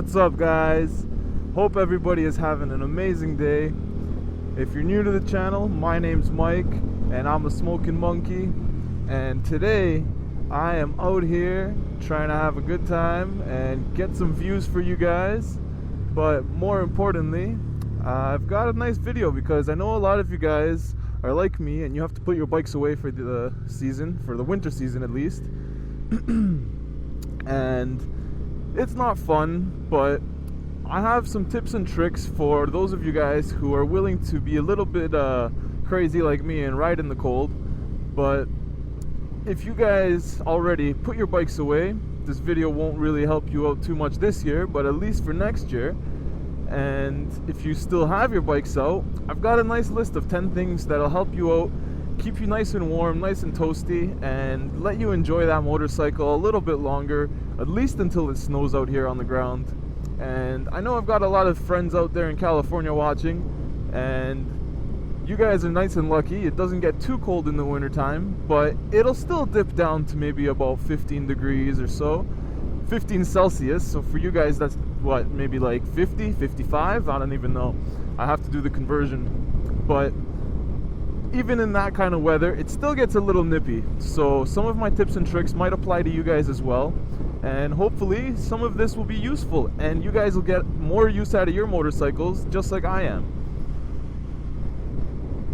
What's up, guys? Hope everybody is having an amazing day. If you're new to the channel, my name's Mike and I'm a smoking monkey, and today I am out here trying to have a good time and get some views for you guys. But more importantly, I've got a nice video because I know a lot of you guys are like me and you have to put your bikes away for the season, for the winter season at least. And it's not fun, but I have some tips and tricks for those of you guys who are willing to be a little bit crazy like me and ride in the cold. But if you guys already put your bikes away, this video won't really help you out too much this year, but at least for next year. And if you still have your bikes out, I've got a nice list of 10 things that'll help you out, keep you nice and warm, nice and toasty, and let you enjoy that motorcycle a little bit longer, at least until it snows out here on the ground. And I know I've got a lot of friends out there in California watching, and you guys are nice and lucky. It doesn't get too cold in the wintertime, but it'll still dip down to maybe about 15 degrees or so, 15 Celsius. So for you guys, that's what, maybe like 50, 55? I don't even know. I have to do the conversion. But even in that kind of weather, it still gets a little nippy. So some of my tips and tricks might apply to you guys as well. And hopefully some of this will be useful and you guys will get more use out of your motorcycles just like I am.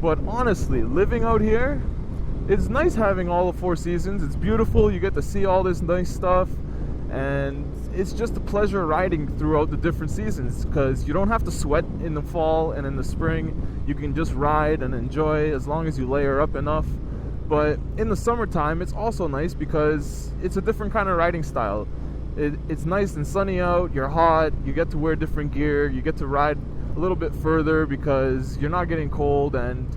But honestly, living out here, it's nice having all the 4 seasons. It's beautiful. You get to see all this nice stuff. And it's just a pleasure riding throughout the different seasons because you don't have to sweat in the fall and in the spring. You can just ride and enjoy as long as you layer up enough. But in the summertime, it's also nice because it's a different kind of riding style. It's nice and sunny out, you're hot, you get to wear different gear, you get to ride a little bit further because you're not getting cold, and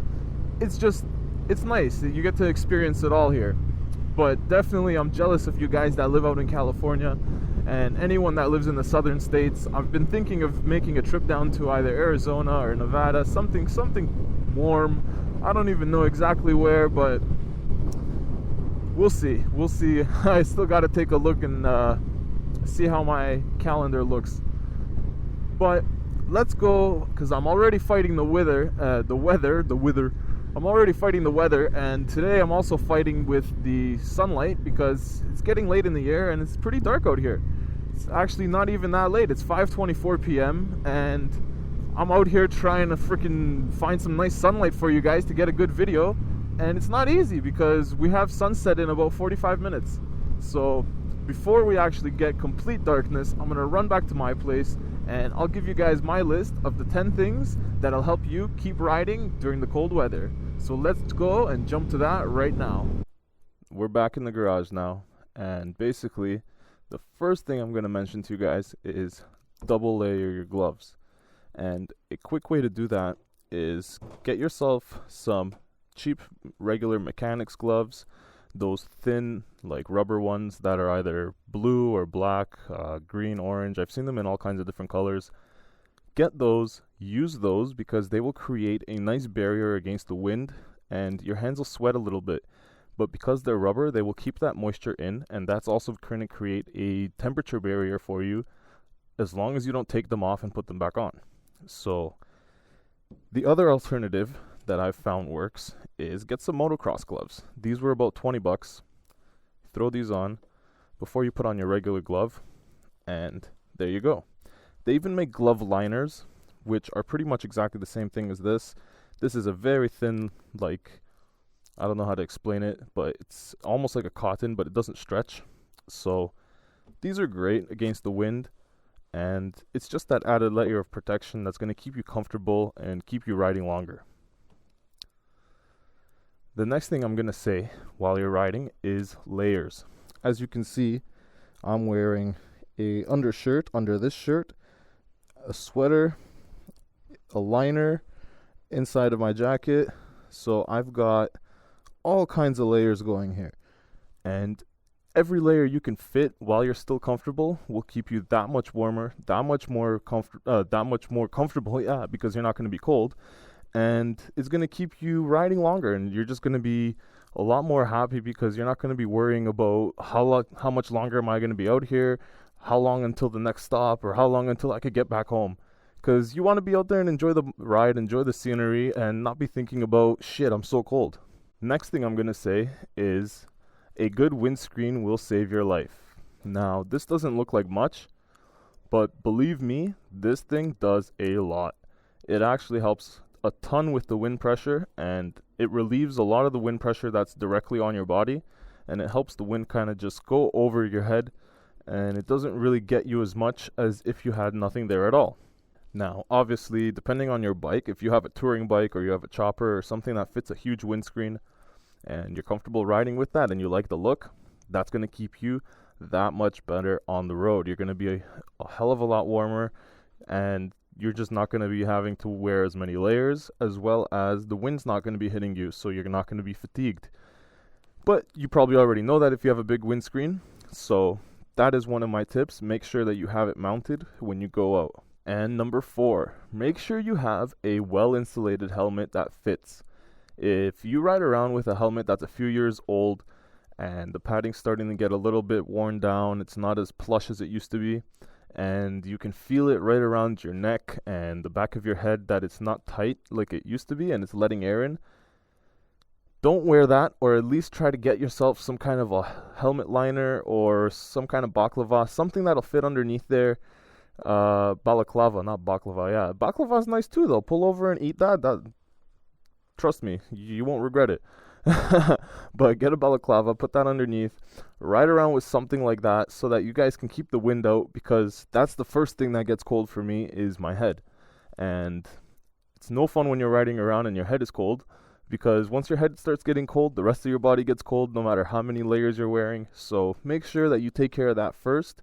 it's nice. You get to experience it all here. But definitely I'm jealous of you guys that live out in California and anyone that lives in the southern states. I've been thinking of making a trip down to either Arizona or Nevada, something warm. I don't even know exactly where, but we'll see. I still got to take a look and see how my calendar looks. But let's go, because I'm already fighting the weather. I'm already fighting the weather, and today I'm also fighting with the sunlight because it's getting late in the year and it's pretty dark out here. It's actually not even that late. It's 5:24 p.m. and I'm out here trying to freaking find some nice sunlight for you guys to get a good video, and it's not easy because we have sunset in about 45 minutes. So before we actually get complete darkness, I'm gonna run back to my place and I'll give you guys my list of the 10 things that'll help you keep riding during the cold weather. So let's go and jump to that right now. We're back in the garage now, and basically the first thing I'm going to mention to you guys is double layer your gloves. And a quick way to do that is get yourself some cheap regular mechanics gloves, those thin like rubber ones that are either blue or black, green, orange. I've seen them in all kinds of different colors. Get those, use those, because they will create a nice barrier against the wind and your hands will sweat a little bit. But because they're rubber, they will keep that moisture in, and that's also going to create a temperature barrier for you as long as you don't take them off and put them back on. So the other alternative that I've found works is get some motocross gloves. These were about 20 bucks. Throw these on before you put on your regular glove, and there you go. They even make glove liners, which are pretty much exactly the same thing as this. This is a very thin, like, I don't know how to explain it, but it's almost like a cotton, but it doesn't stretch. So these are great against the wind, and it's just that added layer of protection that's going to keep you comfortable and keep you riding longer. The next thing I'm going to say while you're riding is layers. As you can see, I'm wearing a undershirt under this shirt, a sweater, a liner inside of my jacket. So I've got all kinds of layers going here, and every layer you can fit while you're still comfortable will keep you that much warmer, that much more comfortable, because you're not going to be cold, and it's going to keep you riding longer, and you're just going to be a lot more happy because you're not going to be worrying about how much longer am I going to be out here, how long until the next stop, or how long until I could get back home. Because you want to be out there and enjoy the ride, enjoy the scenery, and not be thinking about, shit, I'm so cold. Next thing I'm going to say is a good windscreen will save your life. Now, this doesn't look like much, but believe me, this thing does a lot. It actually helps a ton with the wind pressure, and it relieves a lot of the wind pressure that's directly on your body, and it helps the wind kind of just go over your head, and it doesn't really get you as much as if you had nothing there at all. Now, obviously, depending on your bike, if you have a touring bike or you have a chopper or something that fits a huge windscreen and you're comfortable riding with that and you like the look, that's going to keep you that much better on the road. You're going to be a hell of a lot warmer, and you're just not going to be having to wear as many layers, as well as the wind's not going to be hitting you, so you're not going to be fatigued. But you probably already know that if you have a big windscreen, so that is one of my tips. Make sure that you have it mounted when you go out. And number 4, make sure you have a well-insulated helmet that fits. If you ride around with a helmet that's a few years old and the padding's starting to get a little bit worn down, it's not as plush as it used to be, and you can feel it right around your neck and the back of your head that it's not tight like it used to be and it's letting air in, don't wear that, or at least try to get yourself some kind of a helmet liner or some kind of baklava, something that'll fit underneath there. Balaclava, not baklava. Yeah, baklava's nice too though. Pull over and eat that. Trust me, you won't regret it. But get a balaclava, put that underneath, ride around with something like that so that you guys can keep the wind out, because that's the first thing that gets cold for me is my head. And it's no fun when you're riding around and your head is cold, because once your head starts getting cold, the rest of your body gets cold no matter how many layers you're wearing. So make sure that you take care of that first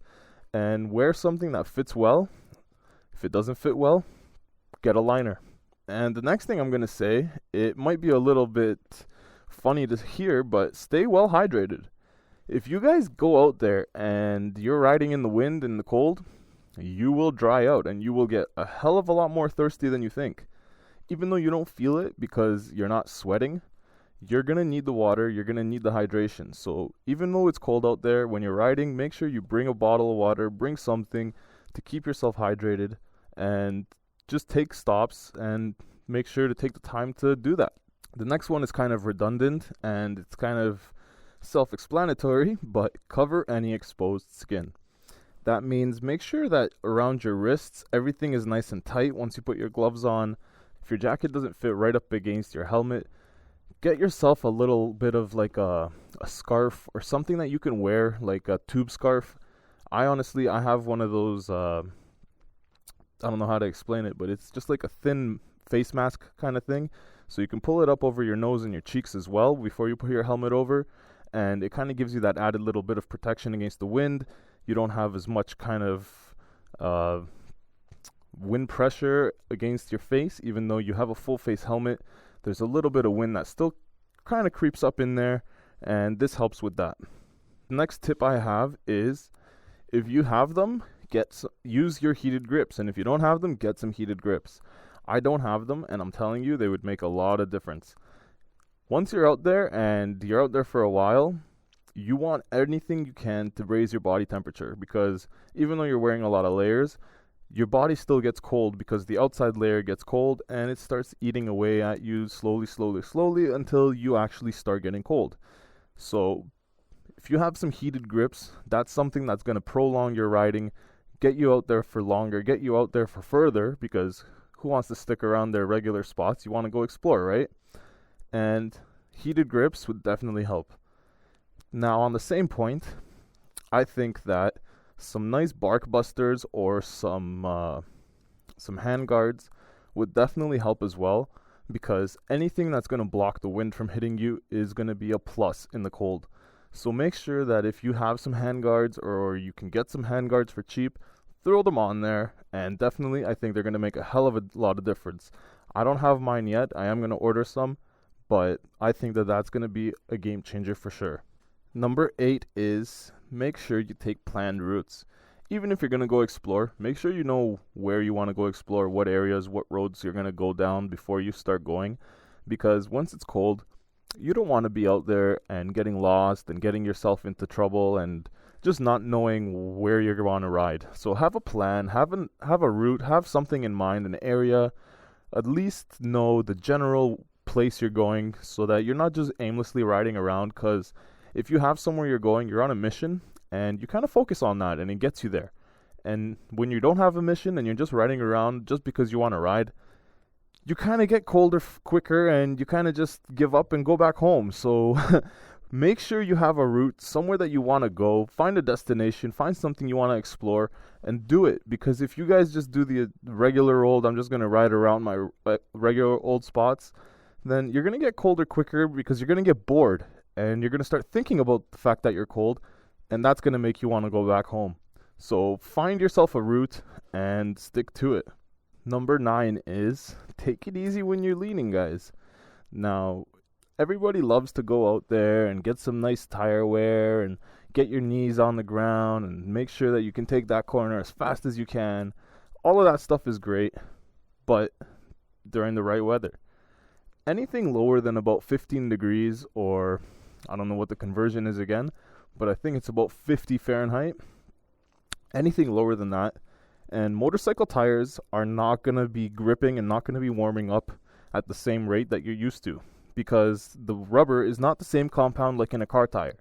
and wear something that fits well. If it doesn't fit well, get a liner. And the next thing I'm going to say, it might be a little bit funny to hear, but stay well hydrated. If you guys go out there and you're riding in the wind and the cold, you will dry out and you will get a hell of a lot more thirsty than you think. Even though you don't feel it because you're not sweating, you're going to need the water, you're going to need the hydration. So even though it's cold out there, when you're riding, make sure you bring a bottle of water, bring something to keep yourself hydrated, and just take stops and make sure to take the time to do that. The next one is kind of redundant and it's kind of self-explanatory, but cover any exposed skin. That means make sure that around your wrists, everything is nice and tight once you put your gloves on. If your jacket doesn't fit right up against your helmet, get yourself a little bit of like a scarf or something that you can wear, like a tube scarf. I have one of those, I don't know how to explain it, but it's just like a thin face mask kind of thing. So you can pull it up over your nose and your cheeks as well before you put your helmet over. And it kind of gives you that added little bit of protection against the wind. You don't have as much kind of wind pressure against your face, even though you have a full face helmet. There's a little bit of wind that still kind of creeps up in there, and this helps with that. The next tip I have is, if you have them, use your heated grips, and if you don't have them, get some heated grips. I don't have them, and I'm telling you, they would make a lot of difference. Once you're out there, and you're out there for a while, you want anything you can to raise your body temperature, because even though you're wearing a lot of layers, your body still gets cold because the outside layer gets cold and it starts eating away at you slowly until you actually start getting cold. So if you have some heated grips, that's something that's going to prolong your riding, get you out there for longer, get you out there for further, because who wants to stick around their regular spots? You want to go explore, right? And heated grips would definitely help. Now, on the same point, I think that some nice bark busters or some hand guards would definitely help as well, because anything that's going to block the wind from hitting you is going to be a plus in the cold. So make sure that if you have some hand guards, or you can get some hand guards for cheap, throw them on there, and definitely I think they're going to make a hell of a lot of difference. I don't have mine yet. I am going to order some, but I think that that's going to be a game changer for sure. Number 8 is make sure you take planned routes. Even if you're going to go explore, make sure you know where you want to go explore, what areas, what roads you're going to go down before you start going. Because once it's cold, you don't want to be out there and getting lost and getting yourself into trouble and just not knowing where you're going to ride. So have a plan, have a route, have something in mind, an area, at least know the general place you're going so that you're not just aimlessly riding around, because if you have somewhere you're going, you're on a mission and you kind of focus on that and it gets you there. And when you don't have a mission and you're just riding around just because you want to ride, you kind of get colder quicker and you kind of just give up and go back home. So make sure you have a route, somewhere that you want to go, find a destination, find something you want to explore, and do it. Because if you guys just do the regular old, I'm just going to ride around my regular old spots, then you're going to get colder quicker because you're going to get bored. And you're going to start thinking about the fact that you're cold, and that's going to make you want to go back home. So find yourself a route and stick to it. Number 9 is take it easy when you're leaning, guys. Now, everybody loves to go out there and get some nice tire wear and get your knees on the ground and make sure that you can take that corner as fast as you can. All of that stuff is great, but during the right weather. Anything lower than about 15 degrees, or I don't know what the conversion is again, but I think it's about 50 Fahrenheit. Anything lower than that, and motorcycle tires are not going to be gripping and not going to be warming up at the same rate that you're used to, because the rubber is not the same compound like in a car tire.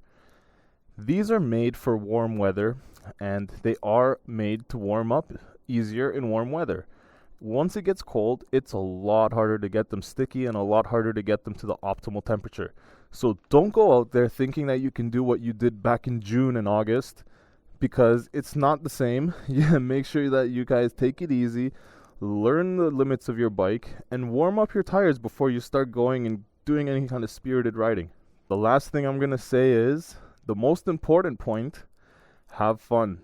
These are made for warm weather, and they are made to warm up easier in warm weather. Once it gets cold, it's a lot harder to get them sticky and a lot harder to get them to the optimal temperature. So don't go out there thinking that you can do what you did back in June and August, because it's not the same. Yeah, make sure that you guys take it easy, learn the limits of your bike, and warm up your tires before you start going and doing any kind of spirited riding. The last thing I'm going to say is, the most important point, have fun.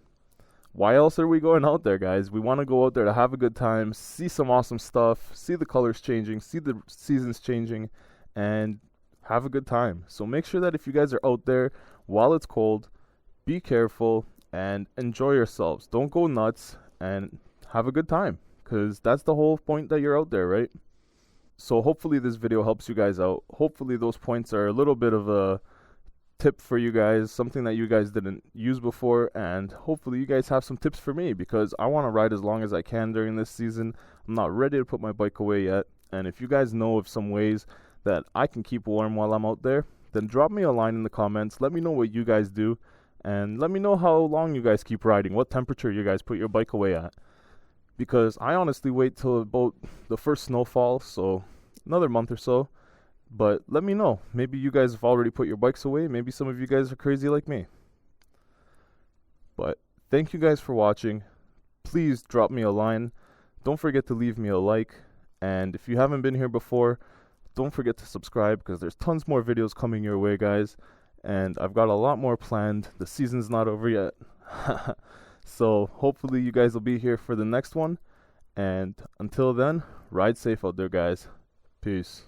Why else are we going out there, guys? We want to go out there to have a good time, see some awesome stuff, see the colors changing, see the seasons changing, and have a good time. So make sure that if you guys are out there while it's cold, be careful and enjoy yourselves. Don't go nuts, and have a good time, because that's the whole point that you're out there, right? So hopefully this video helps you guys out. Hopefully those points are a little bit of a tip for you guys, something that you guys didn't use before, and hopefully you guys have some tips for me, because I want to ride as long as I can during this season. I'm not ready to put my bike away yet, and if you guys know of some ways that I can keep warm while I'm out there, then drop me a line in the comments. Let me know what you guys do, and let me know how long you guys keep riding, what temperature you guys put your bike away at. Because I honestly wait till about the first snowfall, so another month or so. But let me know. Maybe you guys have already put your bikes away. Maybe some of you guys are crazy like me. But thank you guys for watching. Please drop me a line. Don't forget to leave me a like. And if you haven't been here before, don't forget to subscribe, because there's tons more videos coming your way, guys. And I've got a lot more planned. The season's not over yet. So hopefully you guys will be here for the next one. And until then, ride safe out there, guys. Peace.